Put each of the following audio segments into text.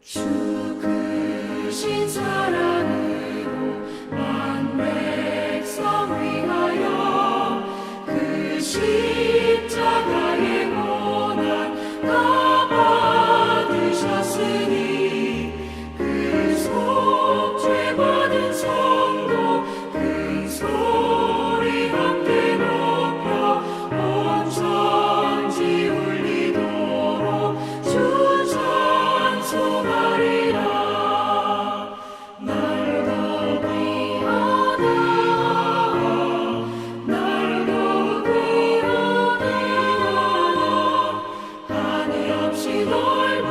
주 크신 사랑으로 만 백성 위하여 그 십자가의 고난 다 받으셨으니 그 속죄 받은 성도 큰 소리 함께 높여 온 천지 울리도록 주 찬송하리라. 날 더욱 귀하다, 날 더욱 귀하다. 하늘 없이 넓은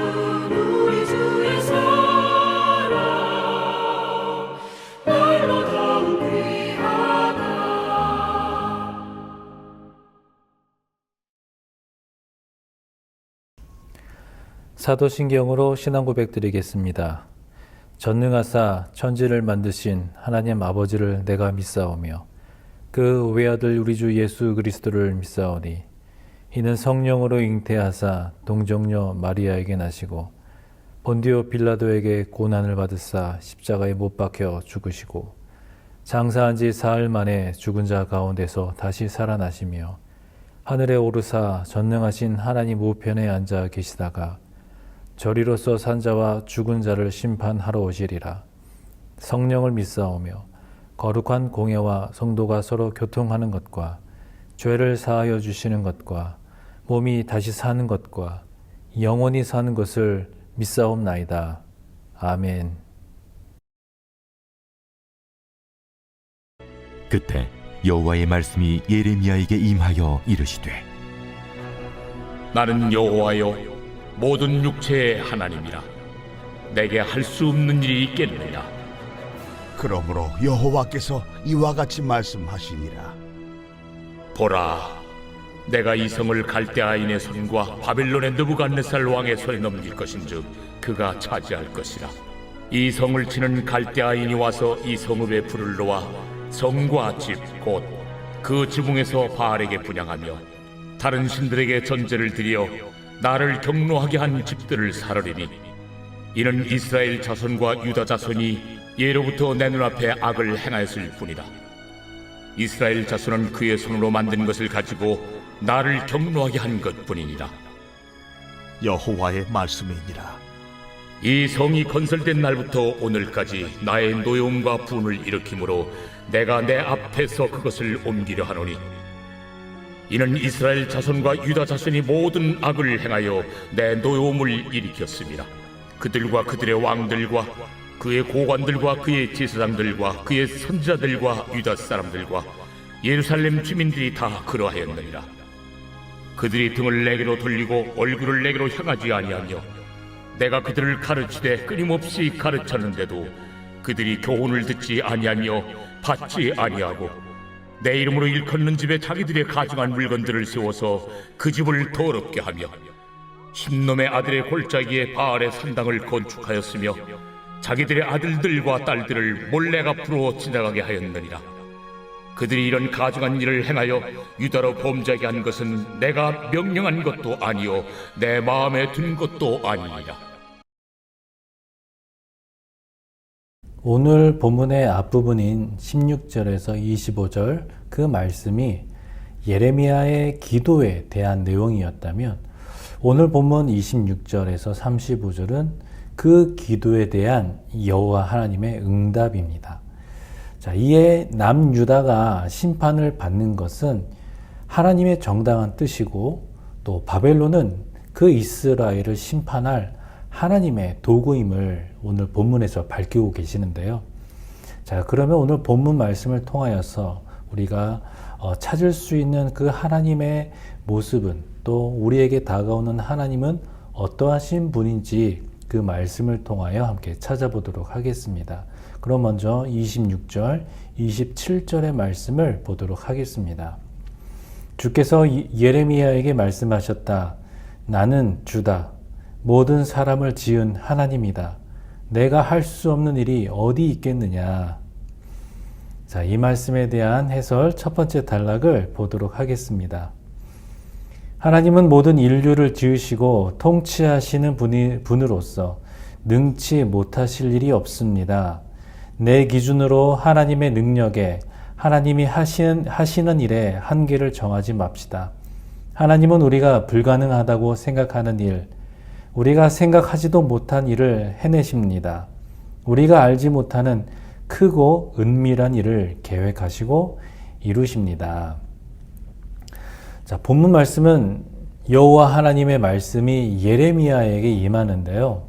우리 주의 사랑 날로 더욱 귀하다. 사도신경으로 신앙 고백드리겠습니다. 전능하사 천지를 만드신 하나님 아버지를 내가 믿사오며 그 외아들 우리 주 예수 그리스도를 믿사오니 이는 성령으로 잉태하사 동정녀 마리아에게 나시고 본디오 빌라도에게 고난을 받으사 십자가에 못 박혀 죽으시고 장사한 지 사흘 만에 죽은 자 가운데서 다시 살아나시며 하늘에 오르사 전능하신 하나님 우편에 앉아 계시다가 저리로서 산 자와 죽은 자를 심판하러 오시리라. 성령을 믿사오며 거룩한 공예와 성도가 서로 교통하는 것과 죄를 사하여 주시는 것과 몸이 다시 사는 것과 영원히 사는 것을 믿사옵나이다. 아멘. 그때 여호와의 말씀이 예레미야에게 임하여 이르시되 나는 여호와여 모든 육체의 하나님이라. 내게 할 수 없는 일이 있겠느냐. 그러므로 여호와께서 이와 같이 말씀하시니라. 보라, 내가 이 성을 갈대아인의 손과 바벨론의 느부갓네살 왕의 손에 넘길 것인즉 그가 차지할 것이라. 이 성을 치는 갈대아인이 와서 이 성읍에 불을 놓아 성과 집 곧 그 지붕에서 바알에게 분향하며 다른 신들에게 전제를 드려 나를 경노하게 한 집들을 사르리니 이는 이스라엘 자손과 유다 자손이 예로부터 내 눈앞에 악을 행하였을 뿐이다. 이스라엘 자손은 그의 손으로 만든 것을 가지고 나를 경노하게 한 것뿐이니라. 여호와의 말씀이니라. 이 성이 건설된 날부터 오늘까지 나의 노여움과 분을 일으키므로 내가 내 앞에서 그것을 옮기려 하노니 이는 이스라엘 자손과 유다 자손이 모든 악을 행하여 내 노여움을 일으켰습니다. 그들과 그들의 왕들과 그의 고관들과 그의 제사장들과 그의 선지자들과 유다 사람들과 예루살렘 주민들이 다 그러하였느니라. 그들이 등을 내게로 돌리고 얼굴을 내게로 향하지 아니하며 내가 그들을 가르치되 끊임없이 가르쳤는데도 그들이 교훈을 듣지 아니하며 받지 아니하고 내 이름으로 일컫는 집에 자기들의 가증한 물건들을 세워서 그 집을 더럽게 하며 흰놈의 아들의 골짜기에 바알의 산당을 건축하였으며 자기들의 아들들과 딸들을 몰래 앞으로 지나가게 하였느니라. 그들이 이런 가증한 일을 행하여 유다로 범죄하게 한 것은 내가 명령한 것도 아니요 내 마음에 든 것도 아니니라. 오늘 본문의 앞부분인 16절에서 25절 그 말씀이 예레미야의 기도에 대한 내용이었다면 오늘 본문 26절에서 35절은 그 기도에 대한 여호와 하나님의 응답입니다. 자, 이에 남유다가 심판을 받는 것은 하나님의 정당한 뜻이고 또 바벨론은 그 이스라엘을 심판할 하나님의 도구임을 오늘 본문에서 밝히고 계시는데요. 자, 그러면 오늘 본문 말씀을 통하여서 우리가 찾을 수 있는 그 하나님의 모습은 또 우리에게 다가오는 하나님은 어떠하신 분인지 그 말씀을 통하여 함께 찾아보도록 하겠습니다. 그럼 먼저 26절, 27절의 말씀을 보도록 하겠습니다. 주께서 예레미야에게 말씀하셨다. 나는 주다. 모든 사람을 지은 하나님이다. 내가 할 수 없는 일이 어디 있겠느냐. 자, 이 말씀에 대한 해설 첫 번째 단락을 보도록 하겠습니다. 하나님은 모든 인류를 지으시고 통치하시는 분으로서 능치 못하실 일이 없습니다. 내 기준으로 하나님의 능력에, 하나님이 하시는 일에 한계를 정하지 맙시다. 하나님은 우리가 불가능하다고 생각하는 일, 우리가 생각하지도 못한 일을 해내십니다. 우리가 알지 못하는 크고 은밀한 일을 계획하시고 이루십니다. 자, 본문 말씀은 여호와 하나님의 말씀이 예레미야에게 임하는데요.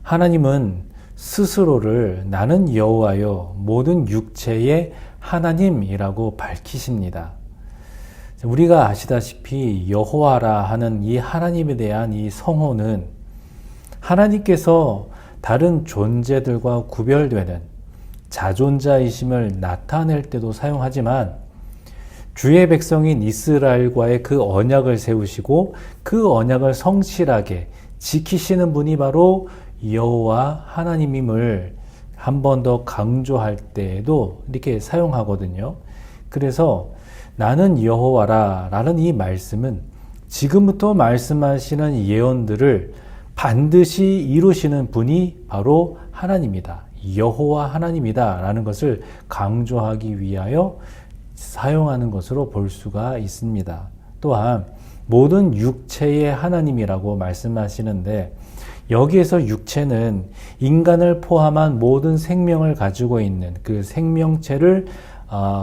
하나님은 스스로를 나는 여호와요 모든 육체의 하나님이라고 밝히십니다. 우리가 아시다시피 여호와라 하는 이 하나님에 대한 이 성호는 하나님께서 다른 존재들과 구별되는 자존자이심을 나타낼 때도 사용하지만 주의 백성인 이스라엘과의 그 언약을 세우시고 그 언약을 성실하게 지키시는 분이 바로 여호와 하나님임을 한 번 더 강조할 때에도 이렇게 사용하거든요. 그래서 나는 여호와라 라는 이 말씀은 지금부터 말씀하시는 예언들을 반드시 이루시는 분이 바로 하나님이다. 여호와 하나님이다 라는 것을 강조하기 위하여 사용하는 것으로 볼 수가 있습니다. 또한 모든 육체의 하나님이라고 말씀하시는데 여기에서 육체는 인간을 포함한 모든 생명을 가지고 있는 그 생명체를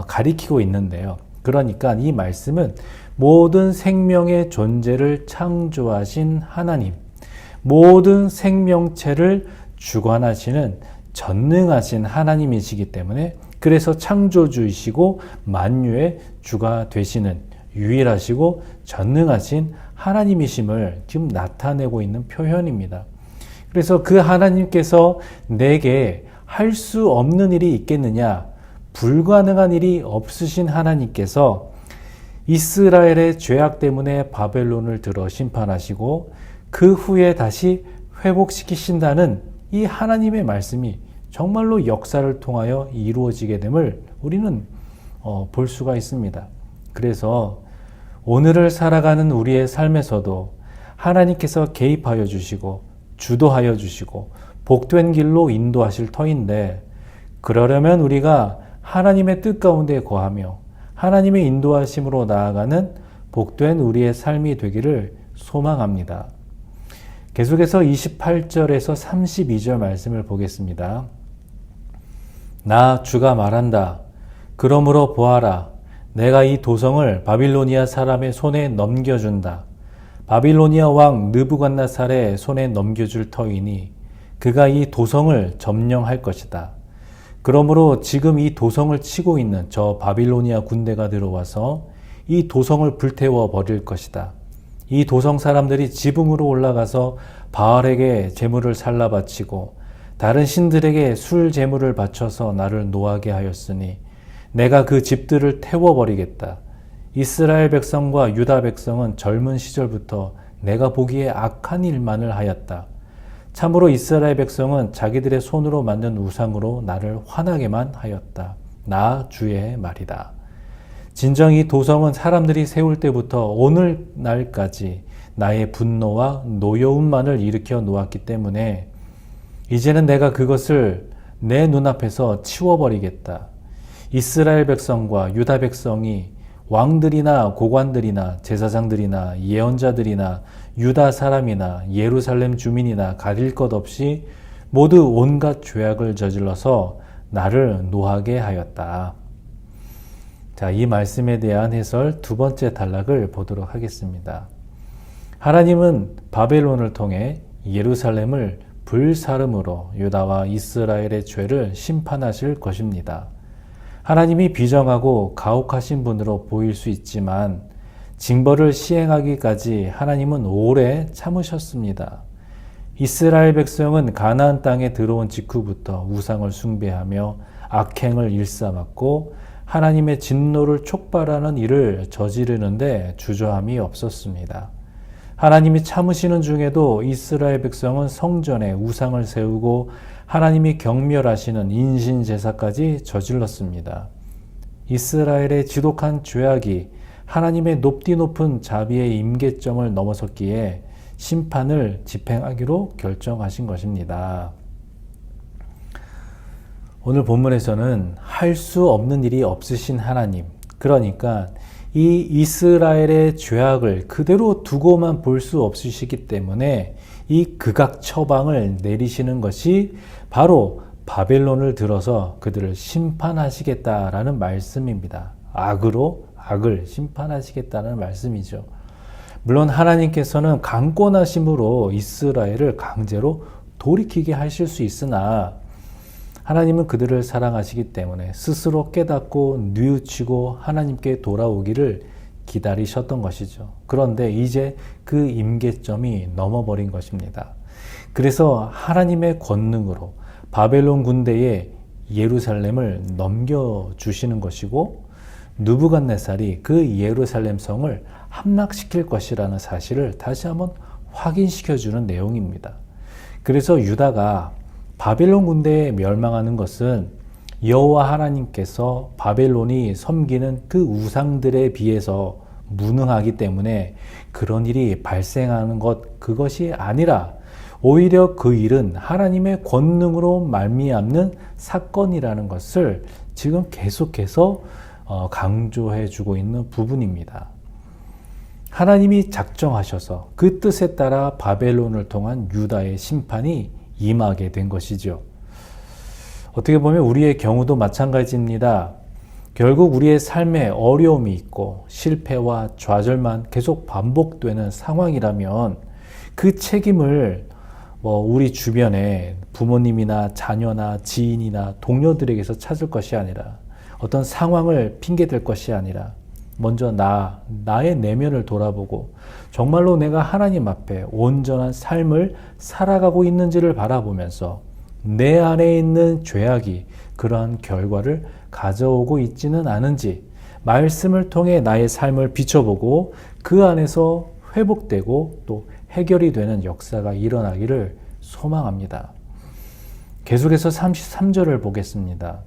가리키고 있는데요. 그러니까 이 말씀은 모든 생명의 존재를 창조하신 하나님, 모든 생명체를 주관하시는 전능하신 하나님이시기 때문에 그래서 창조주이시고 만유의 주가 되시는 유일하시고 전능하신 하나님이심을 지금 나타내고 있는 표현입니다. 그래서 그 하나님께서 내게 할 수 없는 일이 있겠느냐? 불가능한 일이 없으신 하나님께서 이스라엘의 죄악 때문에 바벨론을 들어 심판하시고 그 후에 다시 회복시키신다는 이 하나님의 말씀이 정말로 역사를 통하여 이루어지게 됨을 우리는 볼 수가 있습니다. 그래서 오늘을 살아가는 우리의 삶에서도 하나님께서 개입하여 주시고 주도하여 주시고 복된 길로 인도하실 터인데 그러려면 우리가 하나님의 뜻 가운데 거하며 하나님의 인도하심으로 나아가는 복된 우리의 삶이 되기를 소망합니다. 계속해서 28절에서 32절 말씀을 보겠습니다. 나 주가 말한다. 그러므로 보아라. 내가 이 도성을 바빌로니아 사람의 손에 넘겨준다. 바빌로니아 왕 느부갓네살의 손에 넘겨줄 터이니 그가 이 도성을 점령할 것이다. 그러므로 지금 이 도성을 치고 있는 저 바빌로니아 군대가 들어와서 이 도성을 불태워 버릴 것이다. 이 도성 사람들이 지붕으로 올라가서 바알에게 제물을 살라 바치고 다른 신들에게 술 제물을 바쳐서 나를 노하게 하였으니 내가 그 집들을 태워버리겠다. 이스라엘 백성과 유다 백성은 젊은 시절부터 내가 보기에 악한 일만을 하였다. 참으로 이스라엘 백성은 자기들의 손으로 만든 우상으로 나를 화나게만 하였다. 나 주의 말이다. 진정 이 도성은 사람들이 세울 때부터 오늘날까지 나의 분노와 노여움만을 일으켜 놓았기 때문에 이제는 내가 그것을 내 눈앞에서 치워버리겠다. 이스라엘 백성과 유다 백성이 왕들이나 고관들이나 제사장들이나 예언자들이나 유다 사람이나 예루살렘 주민이나 가릴 것 없이 모두 온갖 죄악을 저질러서 나를 노하게 하였다. 자, 이 말씀에 대한 해설 두 번째 단락을 보도록 하겠습니다. 하나님은 바벨론을 통해 예루살렘을 불사름으로 유다와 이스라엘의 죄를 심판하실 것입니다. 하나님이 비정하고 가혹하신 분으로 보일 수 있지만 징벌을 시행하기까지 하나님은 오래 참으셨습니다. 이스라엘 백성은 가나안 땅에 들어온 직후부터 우상을 숭배하며 악행을 일삼았고 하나님의 진노를 촉발하는 일을 저지르는데 주저함이 없었습니다. 하나님이 참으시는 중에도 이스라엘 백성은 성전에 우상을 세우고 하나님이 경멸하시는 인신제사까지 저질렀습니다. 이스라엘의 지독한 죄악이 하나님의 높디 높은 자비의 임계점을 넘어섰기에 심판을 집행하기로 결정하신 것입니다. 오늘 본문에서는 할 수 없는 일이 없으신 하나님, 그러니까 이 이스라엘의 죄악을 그대로 두고만 볼 수 없으시기 때문에 이 극악 처방을 내리시는 것이 바로 바벨론을 들어서 그들을 심판하시겠다라는 말씀입니다. 악으로 악을 심판하시겠다는 말씀이죠. 물론 하나님께서는 강권하심으로 이스라엘을 강제로 돌이키게 하실 수 있으나 하나님은 그들을 사랑하시기 때문에 스스로 깨닫고 뉘우치고 하나님께 돌아오기를 기다리셨던 것이죠. 그런데 이제 그 임계점이 넘어버린 것입니다. 그래서 하나님의 권능으로 바벨론 군대에 예루살렘을 넘겨주시는 것이고 느부갓네살이 그 예루살렘 성을 함락시킬 것이라는 사실을 다시 한번 확인시켜주는 내용입니다. 그래서 유다가 바벨론 군대에 멸망하는 것은 여호와 하나님께서 바벨론이 섬기는 그 우상들에 비해서 무능하기 때문에 그런 일이 발생하는 그것이 아니라 오히려 그 일은 하나님의 권능으로 말미암는 사건이라는 것을 지금 계속해서 강조해 주고 있는 부분입니다. 하나님이 작정하셔서 그 뜻에 따라 바벨론을 통한 유다의 심판이 임하게 된 것이죠. 어떻게 보면 우리의 경우도 마찬가지입니다. 결국 우리의 삶에 어려움이 있고 실패와 좌절만 계속 반복되는 상황이라면 그 책임을 우리 주변에 부모님이나 자녀나 지인이나 동료들에게서 찾을 것이 아니라 어떤 상황을 핑계댈 것이 아니라 먼저 나의 내면을 돌아보고 정말로 내가 하나님 앞에 온전한 삶을 살아가고 있는지를 바라보면서 내 안에 있는 죄악이 그러한 결과를 가져오고 있지는 않은지 말씀을 통해 나의 삶을 비춰보고 그 안에서 회복되고 또 해결이 되는 역사가 일어나기를 소망합니다. 계속해서 33절을 보겠습니다.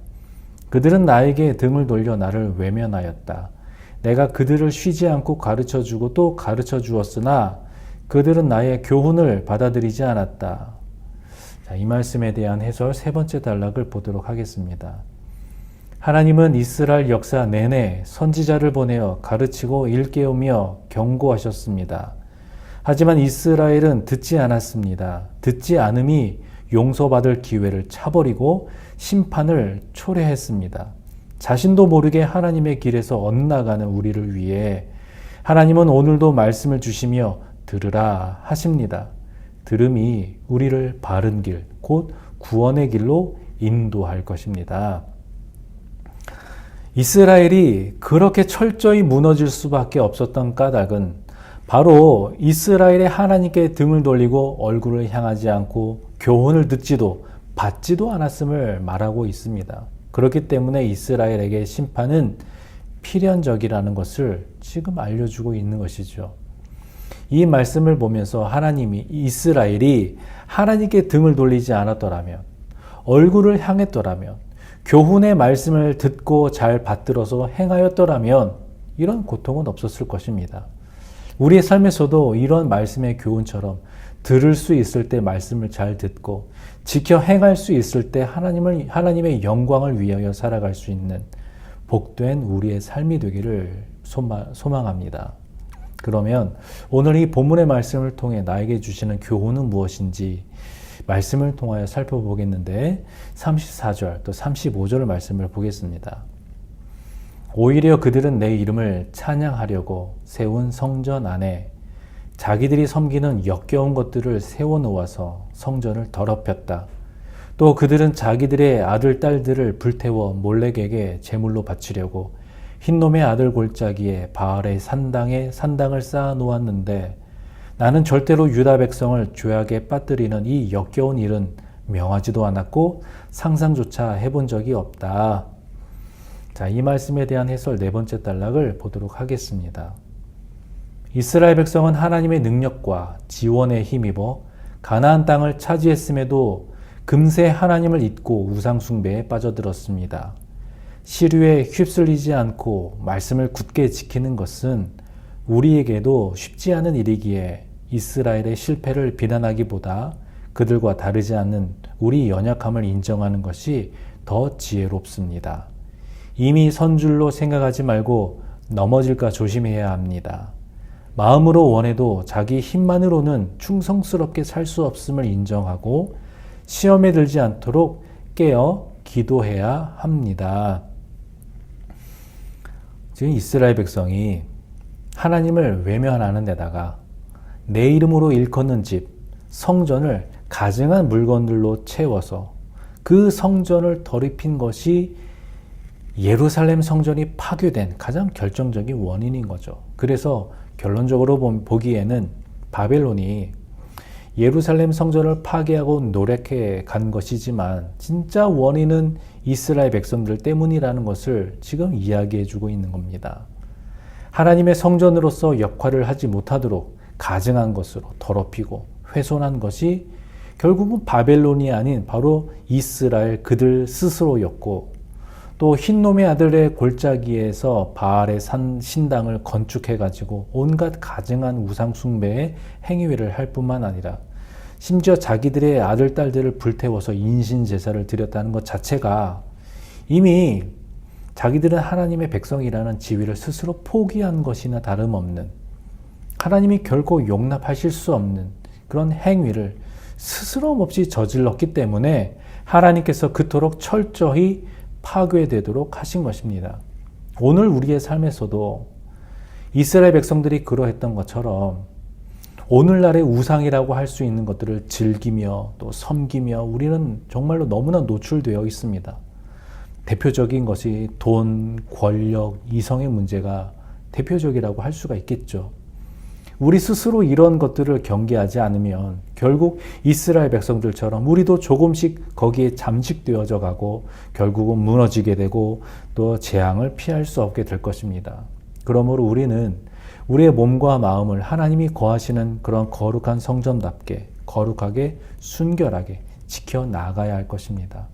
그들은 나에게 등을 돌려 나를 외면하였다. 내가 그들을 쉬지 않고 가르쳐주고 또 가르쳐 주었으나 그들은 나의 교훈을 받아들이지 않았다. 자, 이 말씀에 대한 해설 세 번째 단락을 보도록 하겠습니다. 하나님은 이스라엘 역사 내내 선지자를 보내어 가르치고 일깨우며 경고하셨습니다. 하지만 이스라엘은 듣지 않았습니다. 듣지 않음이 용서받을 기회를 차버리고 심판을 초래했습니다. 자신도 모르게 하나님의 길에서 엇나가는 우리를 위해 하나님은 오늘도 말씀을 주시며 들으라 하십니다. 들음이 우리를 바른 길, 곧 구원의 길로 인도할 것입니다. 이스라엘이 그렇게 철저히 무너질 수밖에 없었던 까닭은 바로 이스라엘의 하나님께 등을 돌리고 얼굴을 향하지 않고 교훈을 듣지도 받지도 않았음을 말하고 있습니다. 그렇기 때문에 이스라엘에게 심판은 필연적이라는 것을 지금 알려주고 있는 것이죠. 이 말씀을 보면서 하나님이 이스라엘이 하나님께 등을 돌리지 않았더라면, 얼굴을 향했더라면, 교훈의 말씀을 듣고 잘 받들어서 행하였더라면 이런 고통은 없었을 것입니다. 우리의 삶에서도 이런 말씀의 교훈처럼 들을 수 있을 때 말씀을 잘 듣고 지켜 행할 수 있을 때 하나님의 영광을 위하여 살아갈 수 있는 복된 우리의 삶이 되기를 소망합니다. 그러면 오늘 이 본문의 말씀을 통해 나에게 주시는 교훈은 무엇인지 말씀을 통하여 살펴보겠는데 34절 또 35절 말씀을 보겠습니다. 오히려 그들은 내 이름을 찬양하려고 세운 성전 안에 자기들이 섬기는 역겨운 것들을 세워놓아서 성전을 더럽혔다. 또 그들은 자기들의 아들, 딸들을 불태워 몰렉에게 제물로 바치려고 흰놈의 아들 골짜기에 바알의 산당을 쌓아 놓았는데 나는 절대로 유다 백성을 죄악에 빠뜨리는 이 역겨운 일은 명하지도 않았고 상상조차 해본 적이 없다. 자, 이 말씀에 대한 해설 네 번째 단락을 보도록 하겠습니다. 이스라엘 백성은 하나님의 능력과 지원에 힘입어 가나안 땅을 차지했음에도 금세 하나님을 잊고 우상 숭배에 빠져들었습니다. 시류에 휩쓸리지 않고 말씀을 굳게 지키는 것은 우리에게도 쉽지 않은 일이기에 이스라엘의 실패를 비난하기보다 그들과 다르지 않는 우리 연약함을 인정하는 것이 더 지혜롭습니다. 이미 선 줄로 생각하지 말고 넘어질까 조심해야 합니다. 마음으로 원해도 자기 힘만으로는 충성스럽게 살 수 없음을 인정하고 시험에 들지 않도록 깨어 기도해야 합니다. 지금 이스라엘 백성이 하나님을 외면하는 데다가 내 이름으로 일컫는 집, 성전을 가증한 물건들로 채워서 그 성전을 더럽힌 것이 예루살렘 성전이 파괴된 가장 결정적인 원인인 거죠. 그래서 결론적으로 보기에는 바벨론이 예루살렘 성전을 파괴하고 노력해 간 것이지만 진짜 원인은 이스라엘 백성들 때문이라는 것을 지금 이야기해 주고 있는 겁니다. 하나님의 성전으로서 역할을 하지 못하도록 가증한 것으로 더럽히고 훼손한 것이 결국은 바벨론이 아닌 바로 이스라엘 그들 스스로였고, 또 흰놈의 아들의 골짜기에서 바알의 신당을 건축해가지고 온갖 가증한 우상 숭배의 행위를 할 뿐만 아니라 심지어 자기들의 아들, 딸들을 불태워서 인신 제사를 드렸다는 것 자체가 이미 자기들은 하나님의 백성이라는 지위를 스스로 포기한 것이나 다름없는, 하나님이 결코 용납하실 수 없는 그런 행위를 스스럼 없이 저질렀기 때문에 하나님께서 그토록 철저히 파괴되도록 하신 것입니다. 오늘 우리의 삶에서도 이스라엘 백성들이 그러했던 것처럼 오늘날의 우상이라고 할 수 있는 것들을 즐기며 또 섬기며 우리는 정말로 너무나 노출되어 있습니다. 대표적인 것이 돈, 권력, 이성의 문제가 대표적이라고 할 수가 있겠죠. 우리 스스로 이런 것들을 경계하지 않으면 결국 이스라엘 백성들처럼 우리도 조금씩 거기에 잠식되어져 가고 결국은 무너지게 되고 또 재앙을 피할 수 없게 될 것입니다. 그러므로 우리는 우리의 몸과 마음을 하나님이 거하시는 그런 거룩한 성전답게 거룩하게 순결하게 지켜나가야 할 것입니다.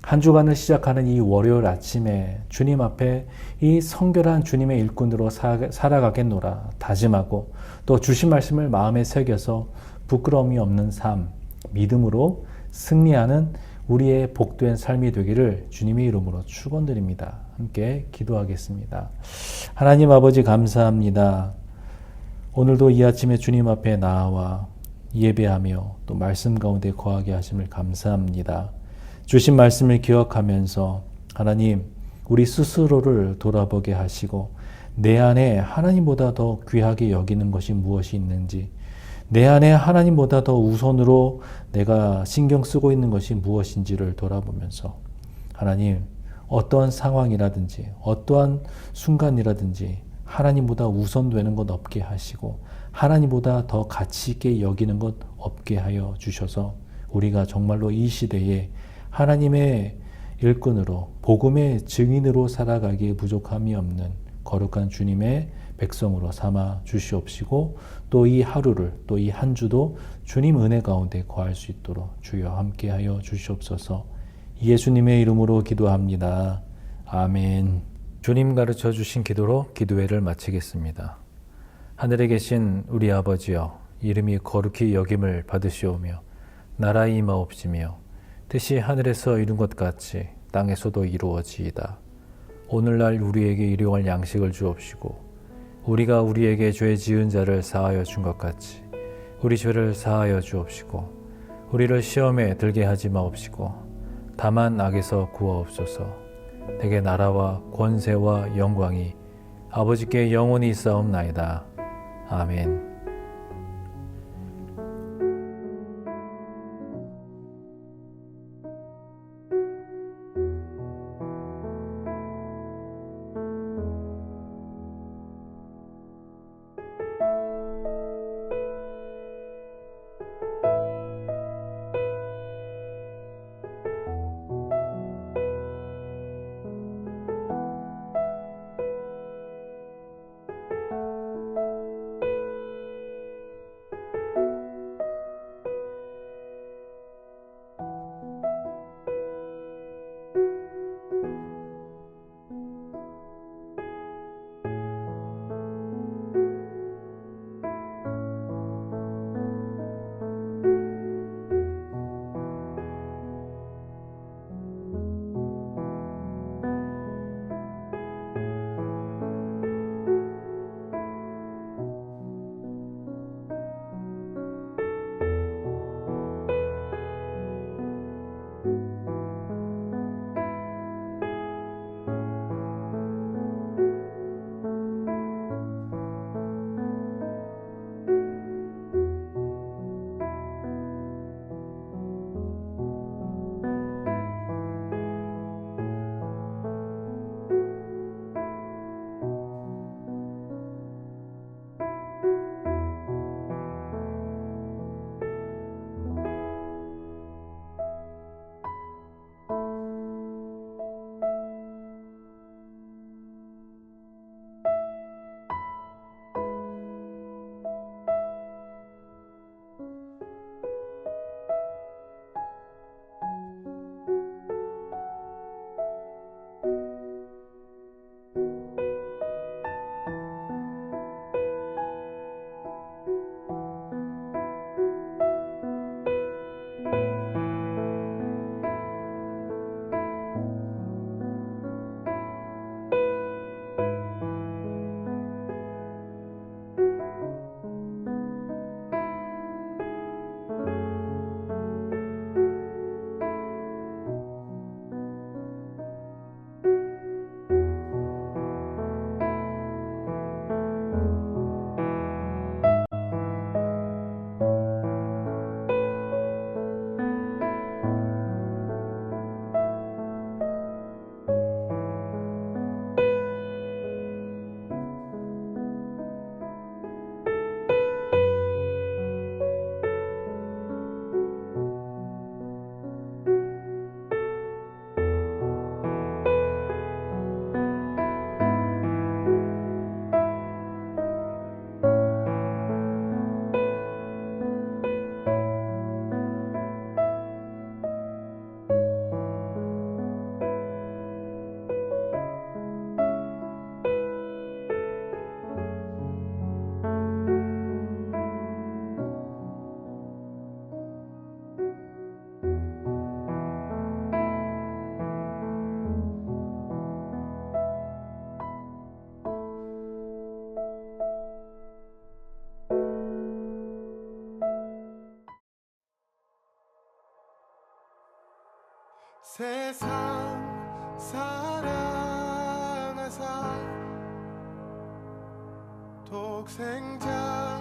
한 주간을 시작하는 이 월요일 아침에 주님 앞에 이 성결한 주님의 일꾼으로 살아가겠노라 다짐하고 또 주신 말씀을 마음에 새겨서 부끄러움이 없는 삶, 믿음으로 승리하는 우리의 복된 삶이 되기를 주님의 이름으로 축원드립니다. 함께 기도하겠습니다. 하나님 아버지 감사합니다. 오늘도 이 아침에 주님 앞에 나와 예배하며 또 말씀 가운데 거하게 하심을 감사합니다. 주신 말씀을 기억하면서 하나님 우리 스스로를 돌아보게 하시고 내 안에 하나님보다 더 귀하게 여기는 것이 무엇이 있는지, 내 안에 하나님보다 더 우선으로 내가 신경 쓰고 있는 것이 무엇인지를 돌아보면서 하나님 어떠한 상황이라든지 어떠한 순간이라든지 하나님보다 우선되는 것 없게 하시고 하나님보다 더 가치 있게 여기는 것 없게 하여 주셔서 우리가 정말로 이 시대에 하나님의 일꾼으로 복음의 증인으로 살아가기에 부족함이 없는 거룩한 주님의 백성으로 삼아 주시옵시고 또 이 하루를 또 이 한 주도 주님 은혜 가운데 거할 수 있도록 주여 함께하여 주시옵소서. 예수님의 이름으로 기도합니다. 아멘. 주님 가르쳐 주신 기도로 기도회를 마치겠습니다. 하늘에 계신 우리 아버지여, 이름이 거룩히 여김을 받으시오며 나라의 임하옵시며 뜻이 하늘에서 이룬 것 같이 땅에서도 이루어지이다. 오늘날 우리에게 일용할 양식을 주옵시고 우리가 우리에게 죄 지은 자를 사하여 준 것 같이 우리 죄를 사하여 주옵시고 우리를 시험에 들게 하지 마옵시고 다만 악에서 구하옵소서. 대개 나라와 권세와 영광이 아버지께 영원히 있사옵나이다. 아멘. 세상 사랑하사 독생자를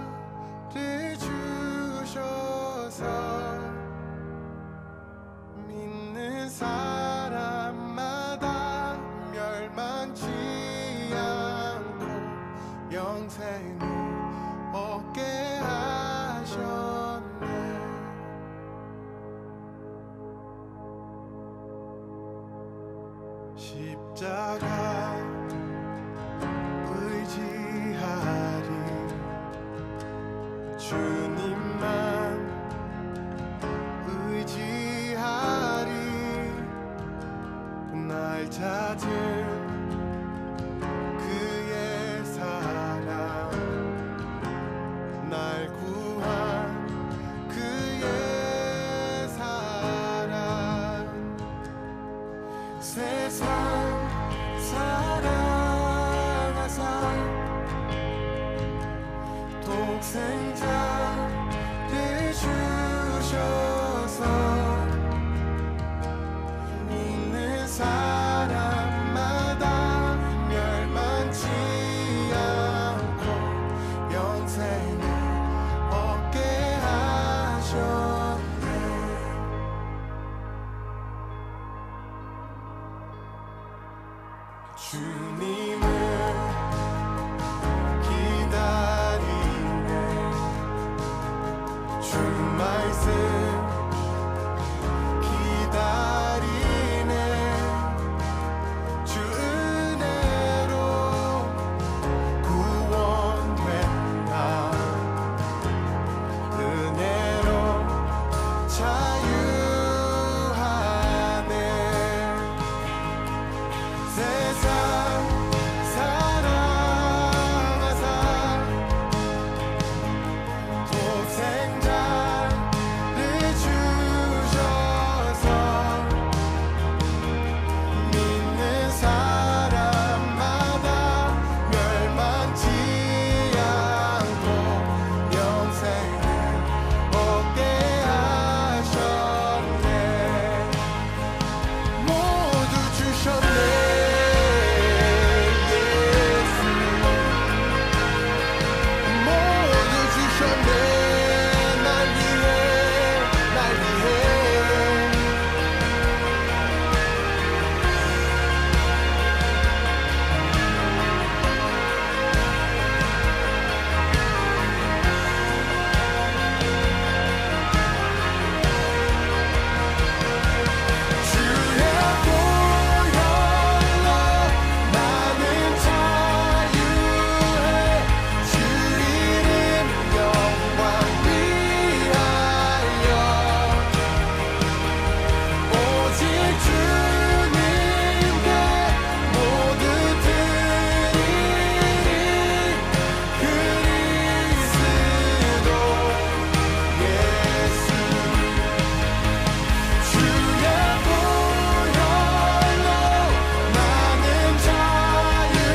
주셔서 믿는 사람마다 멸망치 않고 영생을 얻게 하셨네. 십자가 의지하리 주님만 의지하리 날 찾은 그의 사랑 날 구한 그의 사랑 세상 사랑하사 독생자를 주셔서 믿는 사람마다 멸망치 않고 영생을 얻게 하셨네. 주님을 기다리네 주 말씀 기다리네 주 은혜로 구원된다 은혜로 자유하네 세상 사랑하사 독생자를 주셔서 믿는 사람마다 멸망치 않고 영생을 얻게 하셨네. 모두 주셨네. 예수 모두 주셨네. 날 위해 날 위해 주의 보혈로 나는 자유해 주 이름 영광 위하여 오직 주님께 모두 드리리 그리스도 예수 주의 보혈로 나는 자유해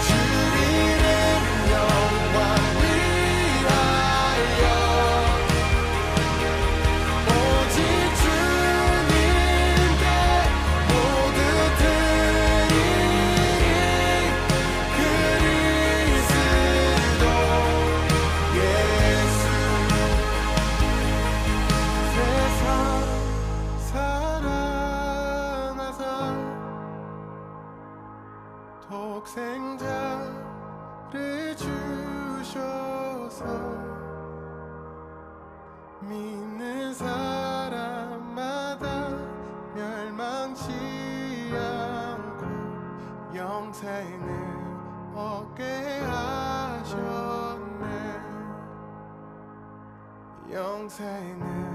주 이름 영광 위하여 오직 주님께 모두 드리리 그리스도 예수 세상 사랑하사 독생자를 주셔서 믿는 사람마다 멸망치 않고 영생을 얻게 하셨네. 영생을